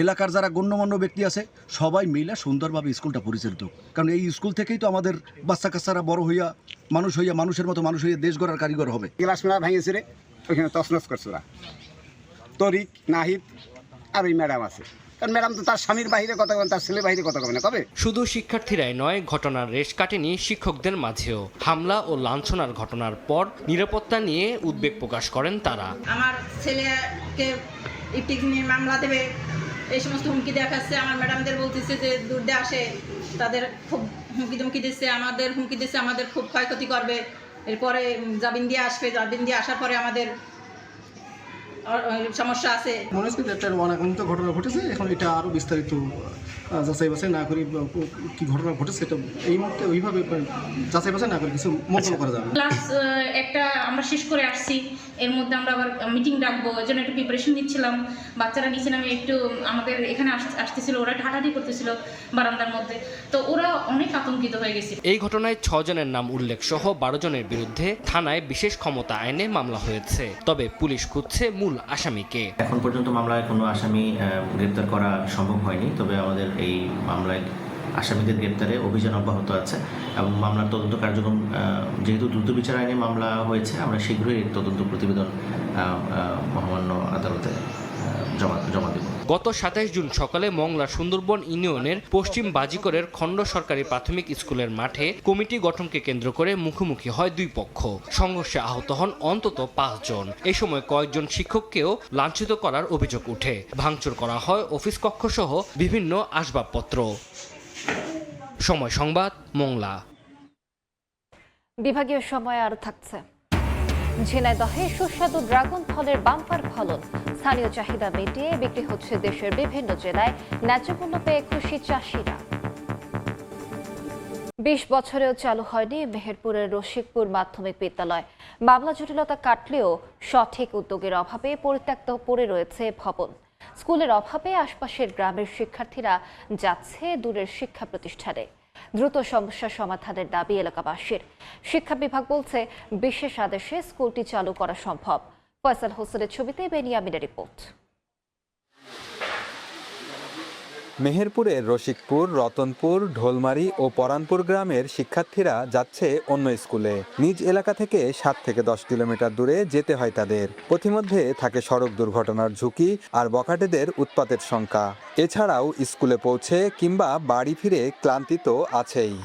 এলাকার যারা গণ্যমান্য ব্যক্তি আছে সবাই মিলে সুন্দরভাবে স্কুলটা পরিচালিত, কারণ এই স্কুল থেকেই তো আমাদের বাচ্চা কাচ্চারা বড় হইয়া মানুষের মতো মানুষ হইয়া দেশ গড়ার কারিগর হবে। ক্লাস মেলা ভেঙেছে রে, ওইখানে তছনছ করছে ওরা। তরিক, নাহিদ আর ওই ম্যাডাম আছে, কারণ ম্যাডাম তো তার স্বামীর বাইরে কথা বলেন, তার ছেলের বাইরে কথা বলেন। কবে শুধু শিক্ষার্থীরাই নয়, ঘটনার রেশ কাটেনি শিক্ষকদের মাঝেও। হামলা ও লাঞ্ছনার ঘটনার পর নিরাপত্তা নিয়ে উদ্বেগ প্রকাশ করেন তারা। আমার ছেলেকে ইপটিক নিয়ে মামলা দেবে এই সমস্ত হুমকি দেখাচ্ছে। আমার ম্যাডামদের বলতেছে যে দূর দিয়ে আসে, তাদের খুব হুমকি দিচ্ছে, আমাদের হুমকি দিচ্ছে, আমাদের খুব ক্ষয়ক্ষতি করবে। এরপরে জামিন দিয়ে আসবে, জামিন দিয়ে আসার পরে আমাদের সমস্যা আছে। মনে হচ্ছে একটা অনাকাঙ্ক্ষিত ঘটনা ঘটেছে। এখন এটা আরো বিস্তারিত যাচাই বাছাই না করে কি ঘটনা ঘটেছে এটা এই মুহূর্তে ওইভাবে যাচাই বাছাই না করে কিছু মন্তব্য করা যাবে। ক্লাস একটা আমরা শেষ করে আসছি, এর মধ্যে আমরা আবার মিটিং ডাকবো, এর জন্য একটু প্রিপারেশন নিচ্ছিলাম। বাচ্চারা নিচে নামে একটু আমাদের এখানে আসতেছিল, ওরা ঠাটাটি করতেছিল বারান্দার মধ্যে, তো ওরা অনেক আতঙ্কিত হয়ে গেছে। এই ঘটনায় 6 জনের নাম উল্লেখ সহ 12 জনের বিরুদ্ধে থানায় বিশেষ ক্ষমতা আইনে মামলা হয়েছে। তবে পুলিশ খুঁজছে মূল আসামিকে। এখন পর্যন্ত মামলায় কোনো আসামি গ্রেপ্তার করা সম্ভব হয়নি, তবে আমাদের এই মামলায় আসামিদের গ্রেপ্তারে অভিযান অব্যাহত আছে এবং মামলার তদন্ত কার্যক্রম, যেহেতু দ্রুত বিচার আইনে মামলা হয়েছে, আমরা শীঘ্রই তদন্ত প্রতিবেদন মহামান্য আদালতে জমা দেব। গত 27 জুন সকালে মংলা সুন্দরবন ইউনিয়নের পশ্চিম বাজিকরের খণ্ড সরকারি প্রাথমিক স্কুলের মাঠে কমিটি গঠনকে কেন্দ্র করে মুখোমুখি হয় দুই পক্ষ। সংঘর্ষে আহত হন অন্তত 5 জন। এই সময় কয়েকজন শিক্ষককেও লাঞ্ছিত করার অভিযোগ উঠে। ভাঙচুর করা হয় অফিস কক্ষ সহ বিভিন্ন আসবাবপত্র। সময় সংবাদ, মোংলা। বিভাগীয় সময় আরো থাকছে। ঝিনাইদহে সুস্বাদু ড্রাগন ফলের বাম্পার ফলন। স্থানীয় চাহিদা মিটিয়ে বিক্রি হচ্ছে দেশের বিভিন্ন জেলায়। ন্যায্য মূল্য পেয়ে খুশি চাষিরা। 20 বছরেও চালু হয়নি মেহেরপুরের রশিকপুর মাধ্যমিক বিদ্যালয়। মামলা জটিলতা কাটলেও সঠিক উদ্যোগের অভাবে পরিত্যক্ত পড়ে রয়েছে ভবন। স্কুলের অভাবে আশপাশের গ্রামের শিক্ষার্থীরা যাচ্ছে দূরের শিক্ষা প্রতিষ্ঠানে। দ্রুত সমস্যা সমাধানের দাবি এলাকাবাসীর। শিক্ষা বিভাগ বলছে বিশেষ আদেশে স্কুলটি চালু করা সম্ভব। ফয়সাল হোসেনের ছবিতে বেনিয়ামিনের রিপোর্ট। মেহেরপুরের রশিকপুর, রতনপুর, ঢোলমারি ও পরানপুর গ্রামের শিক্ষার্থীরা যাচ্ছে অন্য স্কুলে। নিজ এলাকা থেকে 7 থেকে 10 কিলোমিটার দূরে যেতে হয় তাদের। পথিমধ্যে থাকে সড়ক দুর্ঘটনার ঝুঁকি আর বখাটেদের উৎপাতের শঙ্কা। এছাড়াও স্কুলে পৌঁছে কিংবা বাড়ি ফিরে ক্লান্তি তো আছেই।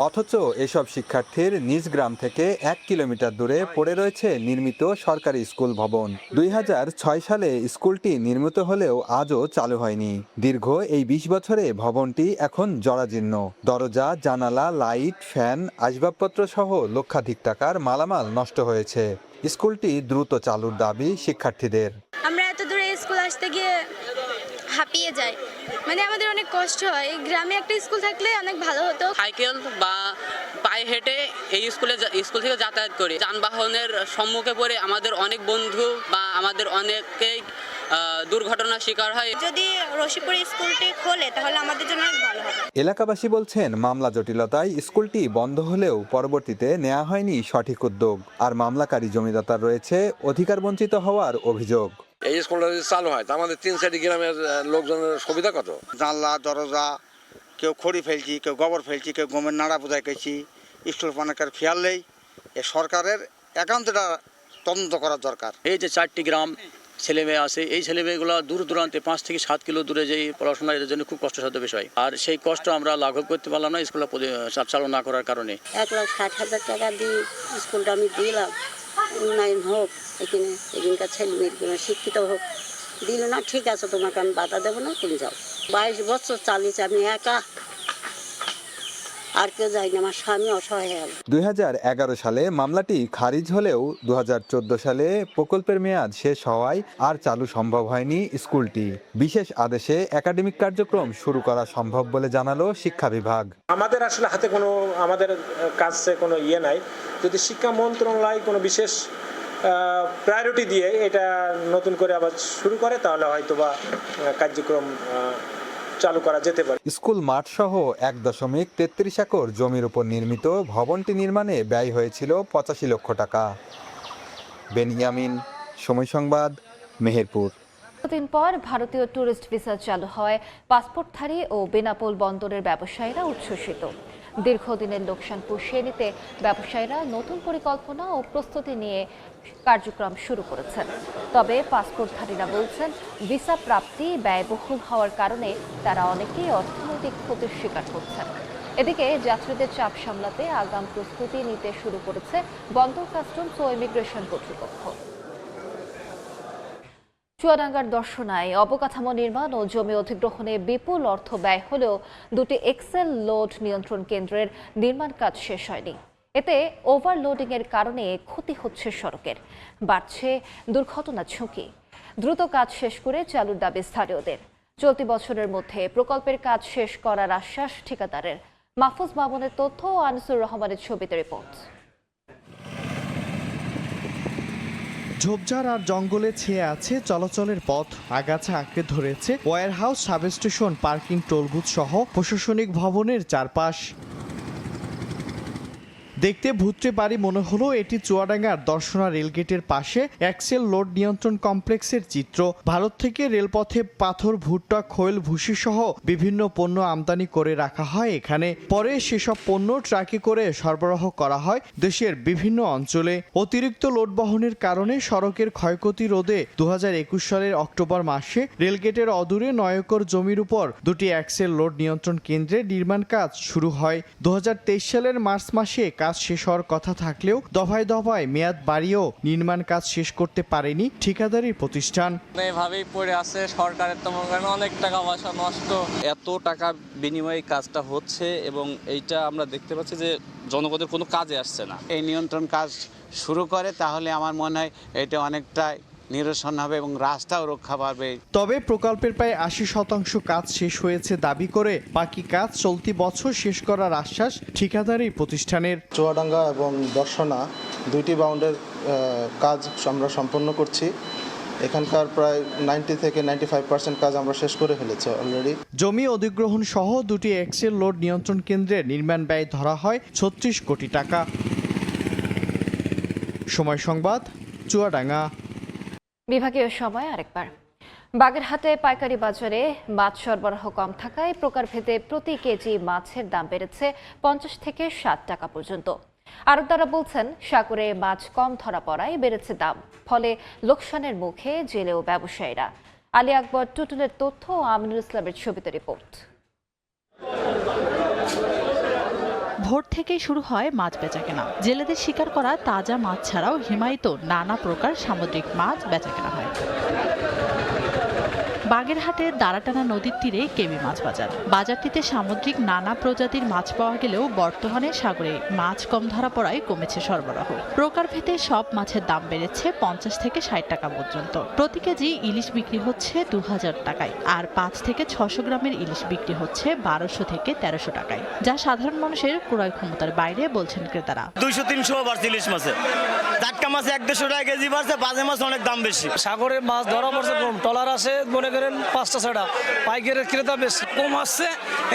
অথচ এসব শিক্ষার্থীর নিজ গ্রাম থেকে 1 কিলোমিটার দূরে পড়ে রয়েছে নির্মিত সরকারি স্কুল ভবন। 2006 সালে স্কুলটি নির্মিত হলেও আজও চালু হয়নি। দীর্ঘ এই 20 বছরে ভবনটি এখন জরাজীর্ণ। দরজা, জানালা, লাইট, ফ্যান, আসবাবপত্র সহ লক্ষাধিক টাকার মালামাল নষ্ট হয়েছে। স্কুলটি দ্রুত চালুর দাবি শিক্ষার্থীদের। আমরা এত দূরে স্কুল আসতে গিয়ে হাঁপিয়ে যাই, মানে আমাদের অনেক কষ্ট হয়। এই গ্রামে একটা স্কুল থাকলে অনেক ভালো হতো। সাইকেল বা পায়ে হেঁটে এই স্কুল থেকে যাতায়াত করি। যানবাহনের সম্মুখে পড়ে আমাদের অনেক বন্ধু বা আমাদের অনেকেই দুর্ঘটনার শিকার হয়। যদি রশিকপুর স্কুলটি খোলে তাহলে আমাদের জন্য অনেক ভালো হবে। এলাকাবাসী বলছেন মামলা জটিলতায় স্কুলটি বন্ধ হলেও পরবর্তীতে নেওয়া হয়নি সঠিক উদ্যোগ। আর মামলাকারী জমিদাতার রয়েছে অধিকার বঞ্চিত হওয়ার অভিযোগ। এই স্কুলটা যদি চালু হয় তা আমাদের 3 সাইড গ্রামের লোকজনের সুবিধা কত? জানলা, দরজা, কেউ খড়ি ফেলছি, কেউ গোবর ফেলছি, কেউ গমের নাড়া বোঝাই করছি, স্কুল পানাকার ফেয়ার নেই। এ সরকারের একান্তটা তদন্ত করার দরকার। এই যে 4টি গ্রাম ছেলে মেয়ে আছে, এই ছেলে মেয়েগুলো দূর দূরান্তে 5 থেকে 7 কিলো দূরে যেই পড়াশোনা, এদের জন্য খুব কষ্টসাধ্য বিষয়। আর সেই কষ্ট আমরা লাঘব করতে পারলাম না স্কুল চালু না করার কারণে। 1,60,000 টাকা দিয়ে স্কুলটা আমি দিলাম, উন্নয়ন হোক এখানে, এখানকার ছেলে মেয়েগুলো শিক্ষিত হোক। দিল না, ঠিক আছে, তোমাকে আমি বাধা দেবো না, তুমি যাও। 22 বছর চালিয়েছি আমি একা, আর কেউ যায়নি, আমার স্বামী অসহায় হল। 2011 সালে মামলাটি খারিজ হলেও 2014 সালে প্রকল্পের মেয়াদ শেষ হওয়ায় আর চালু সম্ভব হয়নি স্কুলটি। বিশেষ আদেশে একাডেমিক কার্যক্রম শুরু করা সম্ভব বলে জানালো শিক্ষা বিভাগ। আমাদের আসলে হাতে আমাদের কাছে কোনো নাই। যদি শিক্ষা মন্ত্রণালয় কোনো বিশেষ প্রায়োরিটি দিয়ে এটা নতুন করে আবার শুরু করে, তাহলে হয়তোবা কার্যক্রম চালু করা যেতে পারে। স্কুল মাঠ সহ 1.33 একর জমির উপর নির্মিত ভবনটি নির্মাণে ব্যয় হয়েছিল 85 লক্ষ টাকা। বেনিয়ামিন, সময় সংবাদ, মেহেরপুর। দিন পর ভারতীয় ট্যুরিস্ট ভিসা চালু হয় পাসপোর্টধারী ও বেনাপোল বন্দরের ব্যবসায়ীরা উচ্ছ্বসিত। দীর্ঘদিনের লোকসান পুষিয়ে নিতে ব্যবসায়ীরা নতুন পরিকল্পনা ও প্রস্তুতি নিয়ে কার্যক্রম শুরু করেছেন। তবে পাসপোর্টধারীরা বলছেন ভিসা প্রাপ্তি ব্যয়বহুল হওয়ার কারণে তারা অনেকেই অর্থনৈতিক ক্ষতির শিকার হচ্ছেন। এদিকে যাত্রীদের চাপ সামলাতে আগাম প্রস্তুতি নিতে শুরু করেছে বন্দর কাস্টমস ও ইমিগ্রেশন কর্তৃপক্ষ। চুয়াডাঙ্গার দর্শনায় অবকাঠামো নির্মাণ ও জমি অধিগ্রহণে বিপুল অর্থ ব্যয় হলেও 2টি এক্সেল লোড নিয়ন্ত্রণ কেন্দ্রের নির্মাণ কাজ শেষ হয়নি। এতে ওভারলোডিংয়ের কারণে ক্ষতি হচ্ছে সড়কের, বাড়ছে দুর্ঘটনার ঝুঁকি। দ্রুত কাজ শেষ করে চালুর দাবি স্থানীয়দের। চলতি বছরের মধ্যে প্রকল্পের কাজ শেষ করার আশ্বাস ঠিকাদারের। মাহফুজ মামুনের তথ্য ও আনিসুর রহমানের ছবিতে রিপোর্ট। ঝোপঝাড় আর জঙ্গলে ছেয়ে আছে চলাচলের পথ, আগাছা আঁকড়ে ধরেছে ওয়্যারহাউস, সাবস্টেশন, পার্কিং, টোলবুথ সহ প্রশাসনিক ভবনের চারপাশ। দেখতে ভূত্রে বাড়ি মনে হলো এটি চুয়াডাঙ্গার দর্শনা রেলগেটের পাশে এক্সেল লোড নিয়ন্ত্রণ কমপ্লেক্সের চিত্র। ভারত থেকে রেলপথে পাথর, ভুট্টা, খৈল, ভুসি সহ বিভিন্ন পণ্য আমদানি করে রাখা হয় এখানে। পরে সেসব পণ্য ট্রাকে করে সরবরাহ করা হয় দেশের বিভিন্ন অঞ্চলে। অতিরিক্ত লোড বহনের কারণে সড়কের ক্ষয়ক্ষতি রোধে 2021 সালের অক্টোবর মাসে রেলগেটের অদূরে 9 একর জমির উপর 2টি এক্সেল লোড নিয়ন্ত্রণ কেন্দ্রের নির্মাণ কাজ শুরু হয়। 2023 সালের মার্চ মাসে কাজ শেষ হওয়ার কথা থাকলেও দফায় দফায় মেয়াদ বাড়িয়েও নির্মাণ কাজ শেষ করতে পারেনি ঠিকাদারি প্রতিষ্ঠান। এভাবেই পড়ে আছে, সরকারের তো অনেক টাকা পয়সা নষ্ট। এত টাকা বিনিময়ে কাজটা হচ্ছে এবং এইটা আমরা দেখতে পাচ্ছি যে জনগণের কোনো কাজে আসছে না। এই নিয়ন্ত্রণ কাজ শুরু করে তাহলে আমার মনে হয় এটা অনেকটাই নিরসন হবে এবং রাস্তাও রক্ষা পাবে। তবে প্রকল্পের প্রায় 80% কাজ শেষ হয়েছে দাবি করে বাকি কাজ চলতি বছর শেষ করার আশ্বাস ঠিকাদারি প্রতিষ্ঠানের। চুয়াডাঙ্গা এবং দর্শনা 2টি বাউন্ডের কাজ আমরা সম্পন্ন করছি। এখানকার প্রায় 90 থেকে 95% কাজ আমরা শেষ করে ফেলেছি অলরেডি। জমি অধিগ্রহণ সহ 2টি এক্সেল লোড নিয়ন্ত্রণ কেন্দ্রের নির্মাণ ব্যয় ধরা হয় 36 কোটি টাকা। সময় সংবাদ, চুয়াডাঙ্গা। বিভাগীয় সময় আরেকবার। বাগেরহাটে পাইকারি বাজারে মাছ সরবরাহ কম থাকায় প্রকারভেদে প্রতি কেজি মাছের দাম বেড়েছে 50 থেকে 60 টাকা পর্যন্ত। আড়তদাররা বলছেন সাগরে মাছ কম ধরা পড়ায় বেড়েছে দাম, ফলে লোকসানের মুখে জেলে ও ব্যবসায়ীরা। আলী আকবর টুটুলের তথ্য ও আমিনুল ইসলামের ছবিতে রিপোর্ট। ভোর থেকেই শুরু হয় মাছ বেচাকেনা। জেলেদের শিকার করা তাজা মাছ ছাড়াও হিমায়িত নানা প্রকার সামুদ্রিক মাছ বেচাকেনা হয়। বাগেরহাটের দাঁড়াটানা নদীর তীরে কেবি মাছ বাজার। বাজারটিতে সামুদ্রিক নানা প্রজাতির মাছ পাওয়া গেলেও বর্তমানে সাগরে মাছ কম ধরা পড়ায় কমেছে সরবরাহ। প্রকারভেদে সব মাছের দাম বেড়েছে 50 থেকে 60 টাকা পর্যন্ত। প্রতি কেজি ইলিশ বিক্রি হচ্ছে 2000 টাকায়, আর 5 থেকে 600 গ্রামের ইলিশ বিক্রি হচ্ছে 1200 থেকে 1300 টাকায়, যা সাধারণ মানুষের ক্রয় ক্ষমতার বাইরে বলছেন ক্রেতারা। 200-300 বাড়ছে ইলিশ মাছের, টাটকা মাছ 100-150 টাকা কেজি বাড়ছে, বাজে মাছ অনেক দাম বেশি। সাগরে মাছ ধরা পড়ছে কম, ট্রলার আসে মনে করেন 5টা-6টা, পাইকারের ক্রেতা বেশি কম আসছে,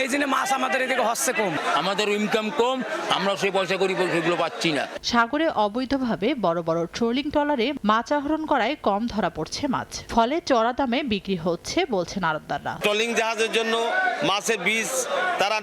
এই জন্য মাছ আমাদের এদিকে হচ্ছে কম। আমাদের ইনকাম কম, আমরা সেই পয়সা করি সেগুলো পাচ্ছি না। সাগরে অবৈধভাবে বড় বড় ট্রোলিং ট্রলারে মাছ আহরণ করায় কম ধরা পড়ছে মাছ, ফলে চড়া দামে বিক্রি হচ্ছে বলছেন আড়তদাররা। ট্রলিং জাহাজের জন্য মাছের বীজ তারা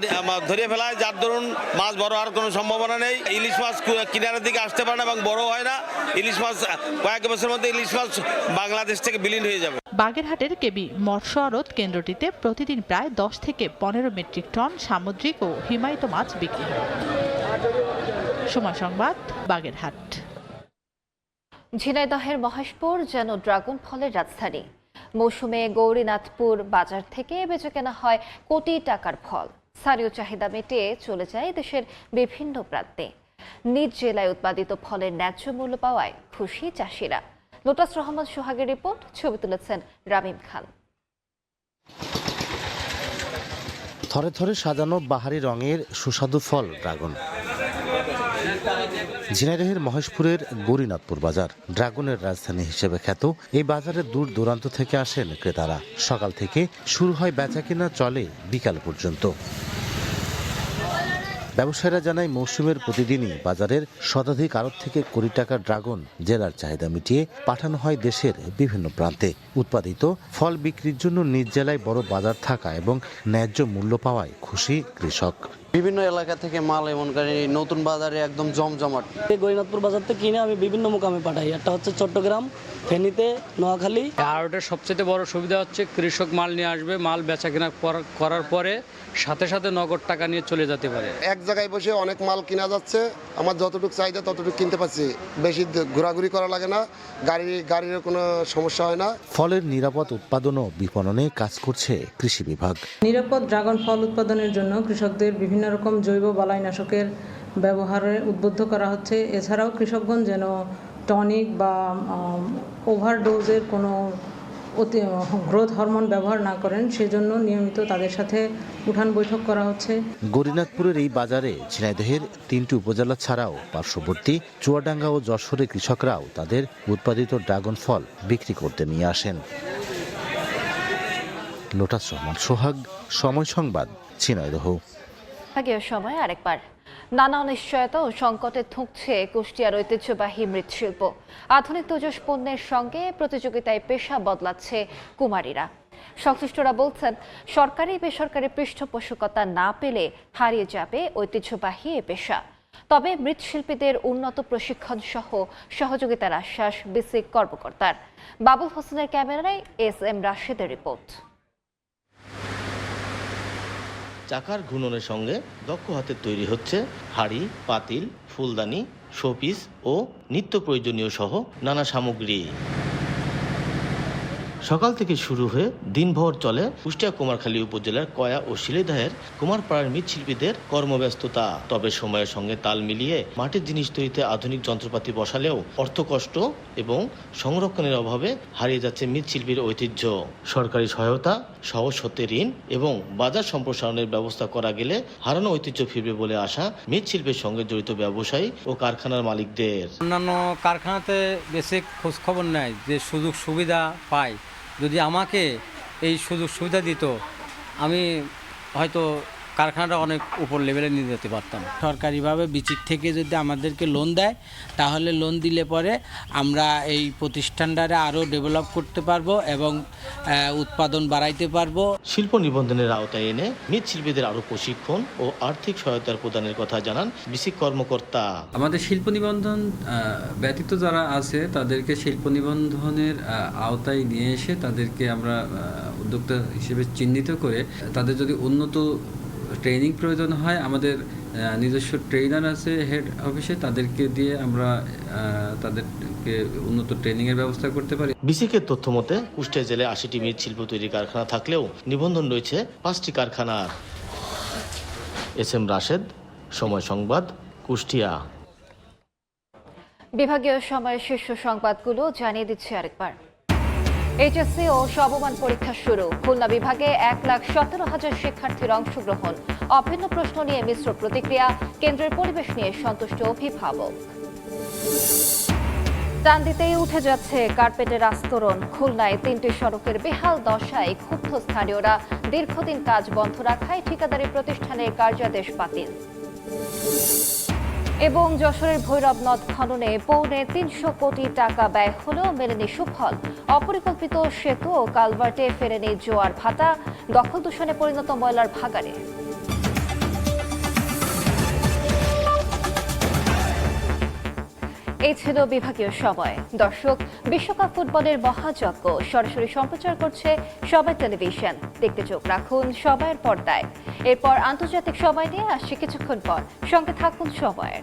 ধরে ফেলায়, যার দরুন মাছ বড় হওয়ার কোনো সম্ভাবনা নেই। ইলিশ মাছ কিনারের দিকে আসতে পারে না এবং বড় হয় না। ইলিশ মাছ কয়েক বছরের মধ্যে ইলিশ মাছ বাংলাদেশ থেকে বিলীন হয়ে যাবে। বাগেরহাটের কেবি মৎস্য আড়ত কেন্দ্রটিতে প্রতিদিন প্রায় 10 থেকে 15 মেট্রিক টন সামুদ্রিক ও হিমায়িত মাছ বিক্রি হয়। সময় সংবাদ, বাগেরহাট। ঝিনাইদহের মহেশপুর যেন ড্রাগন ফলের রাজধানী। মৌসুমে গৌরীনাথপুর বাজার থেকে বেচাকেনা হয় কোটি টাকার ফল। স্থানীয় চাহিদা মেটিয়ে চলে যায় দেশের বিভিন্ন প্রান্তে। নিজ জেলায় উৎপাদিত ফলের ন্যায্য মূল্য পাওয়ায় খুশি চাষিরা। লোটাস রহমান সোহাগের রিপোর্ট, ছবি তুলেছেন রামিম খান। থরে থরে সাজানো বাহারি রঙের সুস্বাদু ফল ড্রাগন। ঝিনাইদহের মহেশপুরের গৌরীনাথপুর বাজার ড্রাগনের রাজধানী হিসেবে খ্যাত। এই বাজারে দূর দূরান্ত থেকে আসেন ক্রেতারা। সকাল থেকে শুরু হয় বেচাকেনা, চলে বিকাল পর্যন্ত। ব্যবসায়ীরা জানায় মৌসুমের প্রতিদিনই বাজারের শতাধিক আড়ত থেকে কোটি টাকার ড্রাগন জেলার চাহিদা মিটিয়ে পাঠানো হয় দেশের বিভিন্ন প্রান্তে। উৎপাদিত ফল বিক্রির জন্য নিজ জেলায় বড় বাজার থাকা এবং ন্যায্য মূল্য পাওয়ায় খুশি কৃষক। বিভিন্ন এলাকা থেকে মাল এমন করে নতুন বাজারে একদম জমজমাট। গৌরীনাথপুর বাজার থেকে কিনে আমি বিভিন্ন মোকামে পাঠাই। একটা হচ্ছে চট্টগ্রাম, ফেনীতে, নোয়াখালী। আড়তের সবচেয়ে বড় সুবিধা হচ্ছে কৃষক মাল নিয়ে আসবে, মাল বেচা কেনা করার পরে সাথে সাথে নগদ টাকা নিয়ে চলে যেতে পারে। এক জায়গায় বসে অনেক মাল কিনা যাচ্ছে, আমার যতটুকু চাহিদা ততটুকু কিনতে পারছি, বেশি ঘোরাঘুরি করা লাগে না, গাড়ির কোনো সমস্যা হয় না। ফলের নিরাপদ উৎপাদন ও বিপণনে কাজ করছে কৃষি বিভাগ। নিরাপদ ড্রাগন ফল উৎপাদনের জন্য কৃষকদের বিভিন্ন রকম জৈব বালাইনাশকের ব্যবহারে উদ্বুদ্ধ করা হচ্ছে। এছাড়াও কৃষকগণ যেন টনিক বা ওভারডোজের কোনো গ্রোথ হরমোন ব্যবহার না করেন, সেজন্য নিয়মিত তাদের সাথে উঠান বৈঠক করা হচ্ছে। গৌরীনাথপুরের এই বাজারে ঝিনাইদহের 3টি উপজেলা ছাড়াও পার্শ্ববর্তী চুয়াডাঙ্গা ও যশোরের কৃষকরাও তাদের উৎপাদিত ড্রাগন ফল বিক্রি করতে নিয়ে আসেন। লোটাস রহমান সোহাগ, সময় সংবাদ, ঝিনাইদহ। আগেও সময় আরেকবার। নানা অনিশ্চয়তা ও সংকটে ধুঁকছে কুষ্টিয়ার ঐতিহ্যবাহী মৃৎশিল্প। আধুনিক তেজস পণ্যের সঙ্গে প্রতিযোগিতায় পেশা বদলাচ্ছে কুমারীরা। সংশ্লিষ্টরা বলছেন, সরকারি বেসরকারি পৃষ্ঠপোষকতা না পেলে হারিয়ে যাবে ঐতিহ্যবাহী এ পেশা। তবে মৃৎশিল্পীদের উন্নত প্রশিক্ষণ সহ সহযোগিতার আশ্বাস বিসিক কর্মকর্তার। বাবুল হোসেনের ক্যামেরায় SM রাশেদের রিপোর্ট। চাকার ঘূর্ণনের সঙ্গে দক্ষ হাতে তৈরি হচ্ছে হাড়ি, পাতিল, ফুলদানি, শোপিস ও নিত্য প্রয়োজনীয় সহ নানা সামগ্রী। সকাল থেকে শুরু হয়ে দিনভর চলে কুষ্টিয়া কুমারখালী উপজেলার কয়া ও শিলিদাহের কুমারপাড়ার মৃৎশিল্পীদের কর্মব্যস্ততা। তবে সময়ের সঙ্গে তাল মিলিয়ে মাটির জিনিস তৈরিতে আধুনিক যন্ত্রপাতি বসালেও অর্থকষ্ট এবং সংরক্ষণের অভাবে হারিয়ে যাচ্ছে মৃৎশিল্পীর ঐতিহ্য। সরকারি সহায়তা, সহজ শর্তে ঋণ এবং বাজার সম্প্রসারণের ব্যবস্থা করা গেলে হারানো ঐতিহ্য ফিরবে বলে আশা মৃৎশিল্পের সঙ্গে জড়িত ব্যবসায়ী ও কারখানার মালিকদের। অন্যান্য কারখানাতে বেশি খোঁজখবর নেয় যে সুযোগ সুবিধা পায়। যদি আমাকে এই সুযোগ সুবিধা দিত, আমি হয়তো কারখানাটা অনেক উপর লেভেলে নিয়ে যেতে পারতাম। সরকারিভাবে বিচিক থেকে যদি আমাদেরকে লোন দেয়, তাহলে লোন দিলে পরে আমরা এই প্রতিষ্ঠানটারে আরও ডেভেলপ করতে পারবো এবং উৎপাদন বাড়াইতে পারবো। শিল্প নিবন্ধনের আওতায় এনে মৃৎশিল্পীদের আরও প্রশিক্ষণ ও আর্থিক সহায়তার প্রদানের কথা জানান বিসিক কর্মকর্তা। আমাদের শিল্প নিবন্ধন ব্যতীত যারা আছে তাদেরকে শিল্প নিবন্ধনের আওতায় নিয়ে এসে তাদেরকে আমরা উদ্যোক্তা হিসেবে চিহ্নিত করে তাদের যদি উন্নত ট্রেনিং প্রয়োজন হয়, আমাদের নিজস্ব ট্রেনার আছে হেড অফিসে, তাদেরকে দিয়ে আমরা তাদেরকে উন্নত ট্রেনিংয়ের ব্যবস্থা করতে পারি। বিসিকের তথ্য মতে কুষ্টিয়া জেলায় 80টি মৃৎশিল্প তৈরি কারখানা থাকলেও নিবন্ধন রয়েছে 5টি কারখানার। SM রাশেদ, সময় সংবাদ, কুষ্টিয়া। বিভাগীয় সময়ের শীর্ষ সংবাদগুলো জানিয়ে দিচ্ছি আরেকবার। এইচএসসি ও সমমান পরীক্ষা শুরু। খুলনা বিভাগে 1,17,000 শিক্ষার্থীর অংশগ্রহণ। অভিন্ন প্রশ্ন নিয়ে মিশ্র প্রতিক্রিয়া। কেন্দ্রের পরিবেশ নিয়ে সন্তুষ্ট অভিভাবক। টান দিতেই উঠে যাচ্ছে কার্পেটের আস্তরণ। খুলনায় 3টি সড়কের বেহাল দশায় ক্ষুব্ধ স্থানীয়রা দীর্ঘদিন কাজ বন্ধ রাখায় ঠিকাদারি প্রতিষ্ঠানের কার্যাদেশ বাতিল। এবং যশোরের ভৈরব নদ খননে 350 কোটি টাকা ব্যয় হলেও মেলেনি সুফল। অপরিকল্পিত সেতু ও কালভার্টে ফেরেনি জোয়ার ভাটা, দখল দূষণে পরিণত ময়লার ভাগাড়ে। এই ছিল বিভাগীয় সময়। দর্শক, বিশ্বকাপ ফুটবলের মহাযজ্ঞ সরাসরি সম্প্রচার করছে সবাই টেলিভিশন। দেখতে চোখ রাখুন সবাইয়ের পর্দায়। এরপর আন্তর্জাতিক সময় নিয়ে আসছে কিছুক্ষণ পর। সঙ্গে থাকুন সময়ের।